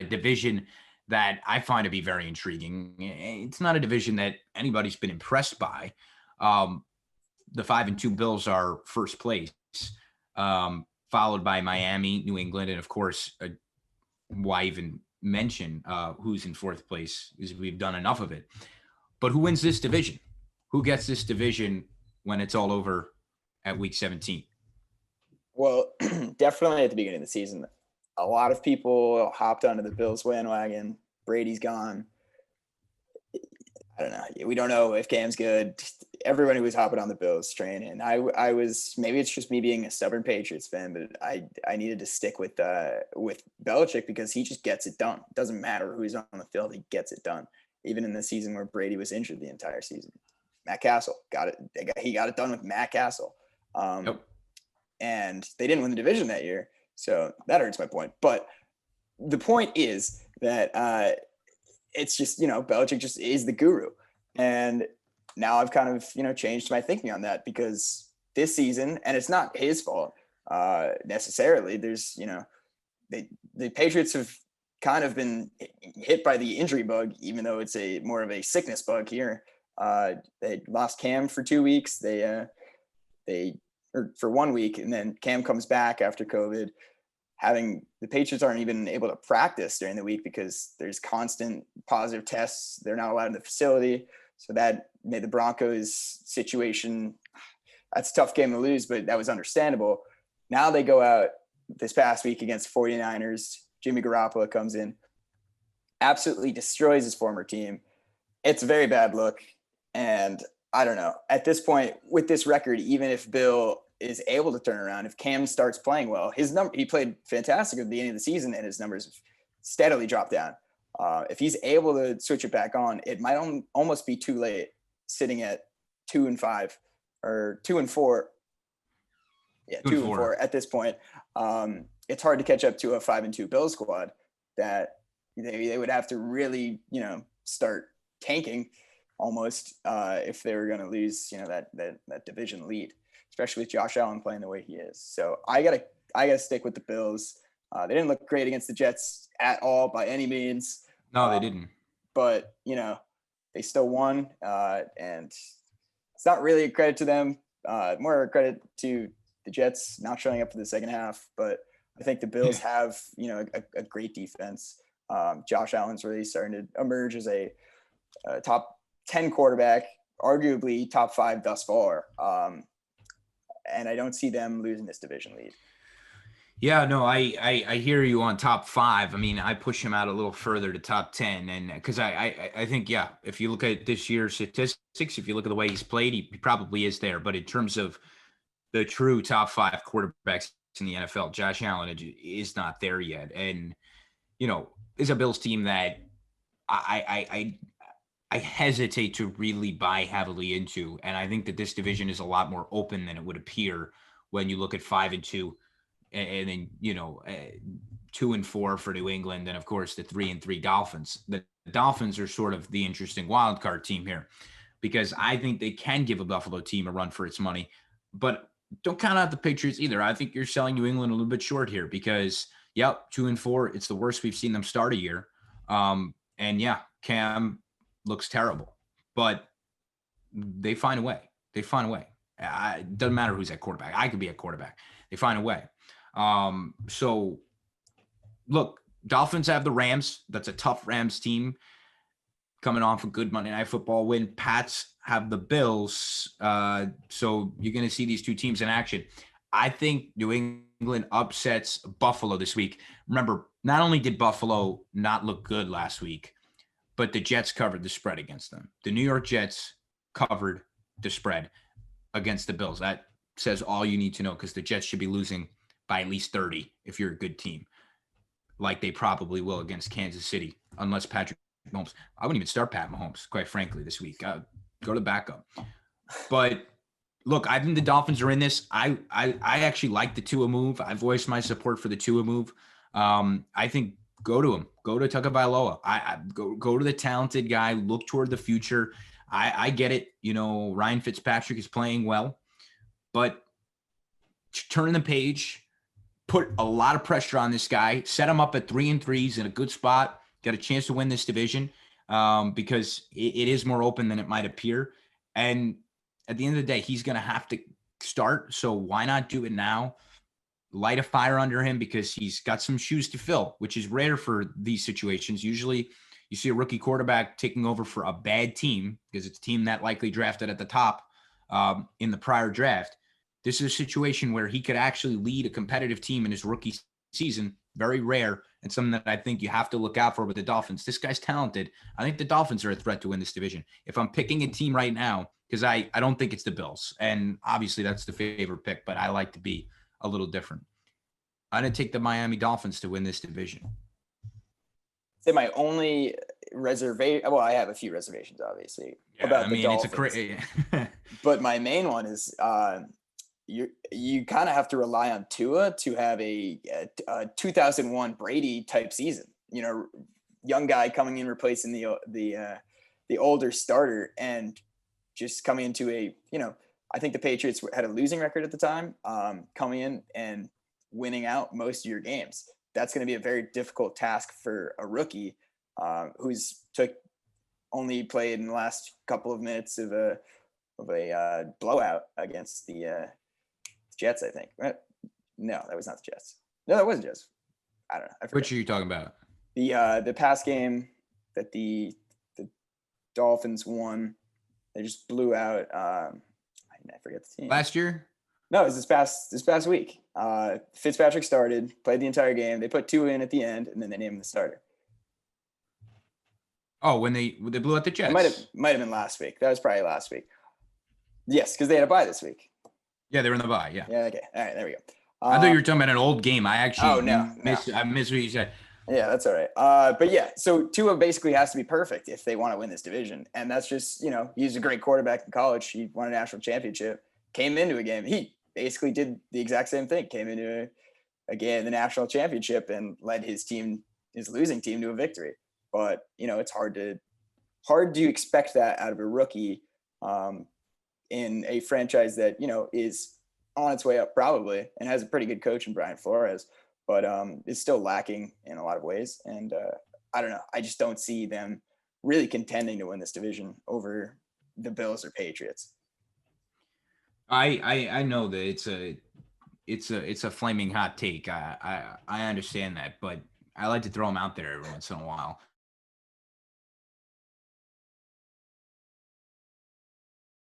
a division that I find to be very intriguing. It's not a division that anybody's been impressed by. Um, the 5-2 Bills are first place, followed by Miami, New England, and of course, why even mention who's in fourth place? Because we've done enough of it. But who wins this division? Who gets this division when it's all over at week 17? Well, definitely at the beginning of the season, a lot of people hopped onto the Bills bandwagon. Brady's gone. I don't know. We don't know if Cam's good. Everyone who was hopping on the Bills train, and I was, maybe it's just me being a stubborn Patriots fan, but I needed to stick with Belichick because he just gets it done. It doesn't matter who's on the field, he gets it done. Even in the season where Brady was injured the entire season, Matt Castle got it. He got it done with Matt Castle, and they didn't win the division that year, so that hurts my point. But the point is that it's just, Belichick just is the guru. And now I've kind of, changed my thinking on that because this season, and it's not his fault necessarily. There's, the Patriots have kind of been hit by the injury bug, even though it's more of a sickness bug here. They lost Cam for 2 weeks. They for 1 week, and then Cam comes back after COVID. The Patriots aren't even able to practice during the week because there's constant positive tests. They're not allowed in the facility. So that made the Broncos situation, that's a tough game to lose, but that was understandable. Now they go out this past week against 49ers. Jimmy Garoppolo comes in, absolutely destroys his former team. It's a very bad look. And I don't know, at this point with this record, even if Bill is able to turn around, if Cam starts playing well, he played fantastic at the beginning of the season and his numbers have steadily dropped down. If he's able to switch it back on, it might almost be too late sitting at 2-5 or 2-4. Yeah, 2-4 at this point. It's hard to catch up to a 5-2 Bills squad that they would have to really, start tanking almost if they were going to lose, that division lead, especially with Josh Allen playing the way he is. So I gotta stick with the Bills. They didn't look great against the Jets at all by any means. No, they didn't. But they still won, and it's not really a credit to them. More a credit to the Jets not showing up for the second half. But I think the Bills have a great defense. Josh Allen's really starting to emerge as a top 10 quarterback, arguably top 5 thus far. And I don't see them losing this division lead. Yeah, no, I hear you on top 5. I mean, I push him out a little further to top 10, and because I think, yeah, if you look at this year's statistics, if you look at the way he's played, he probably is there. But in terms of the true top 5 quarterbacks in the NFL, Josh Allen is not there yet. And is a Bills team that I hesitate to really buy heavily into, and I think that this division is a lot more open than it would appear when you look at 5-2. And then 2-4 for New England, and of course the 3-3 Dolphins. The Dolphins are sort of the interesting wild card team here, because I think they can give a Buffalo team a run for its money, but don't count out the Patriots either. I think you're selling New England a little bit short here because 2-4, it's the worst we've seen them start a year. And yeah, Cam looks terrible, but they find a way. It doesn't matter who's at quarterback. I could be at quarterback. They find a way. So look, Dolphins have the Rams. That's a tough Rams team coming off a good Monday Night Football win. Pats have the Bills. So you're going to see these two teams in action. I think New England upsets Buffalo this week. Remember, not only did Buffalo not look good last week, but the Jets covered the spread against them. The New York Jets covered the spread against the Bills. That says all you need to know, because the Jets should be losing by at least 30 if you're a good team, like they probably will against Kansas City, unless Patrick Mahomes. I wouldn't even start Pat Mahomes, quite frankly, this week. Go to backup. But look, I think the Dolphins are in this. I actually like the Tua move. I voiced my support for the Tua move. I think go to him. Go to Tagovailoa. I go to the talented guy. Look toward the future. I get it. Ryan Fitzpatrick is playing well, but turn the page. put a lot of pressure on this guy, set him up at 3-3. He's in a good spot, got a chance to win this division because it is more open than it might appear. And at the end of the day, he's going to have to start. So why not do it now? Light a fire under him because he's got some shoes to fill, which is rare for these situations. Usually you see a rookie quarterback taking over for a bad team because it's a team that likely drafted at the top in the prior draft. This is a situation where he could actually lead a competitive team in his rookie season. Very rare and something that I think you have to look out for with the Dolphins. This guy's talented. I think the Dolphins are a threat to win this division. If I'm picking a team right now, because I don't think it's the Bills, and obviously that's the favorite pick, but I like to be a little different. I'm going to take the Miami Dolphins to win this division. Say my only reservation. Well, I have a few reservations, obviously, about the Dolphins. But my main one is you kind of have to rely on Tua to have a 2001 Brady type season. Young guy coming in replacing the older starter and just coming into I think the Patriots had a losing record at the time, coming in and winning out most of your games. That's going to be a very difficult task for a rookie who's only played in the last couple of minutes of a blowout against the Jets, I think. No, that was not the Jets. No, that wasn't Jets. I don't know. Which are you talking about? The past game that the Dolphins won. They just blew out. I forget the team. Last year? No, it was this past week. Fitzpatrick started, played the entire game. They put Tua in at the end, and then they named him the starter. Oh, when they blew out the Jets? It might have been last week. That was probably last week. Yes, because they had a bye this week. Yeah, they were in the bye. Yeah. Yeah. Okay. All right. There we go. I thought you were talking about an old game. I actually I missed what you said. Yeah, that's all right. But yeah, so Tua basically has to be perfect if they want to win this division. And that's just, he's a great quarterback in college. He won a national championship, came into a game. He basically did the exact same thing, came into a game, the national championship, and led his losing team to a victory. But, it's hard to expect that out of a rookie in a franchise that, is on its way up probably and has a pretty good coach in Brian Flores. But is still lacking in a lot of ways. And I don't know. I just don't see them really contending to win this division over the Bills or Patriots. I know that it's a flaming hot take. I understand that, but I like to throw them out there every once in a while.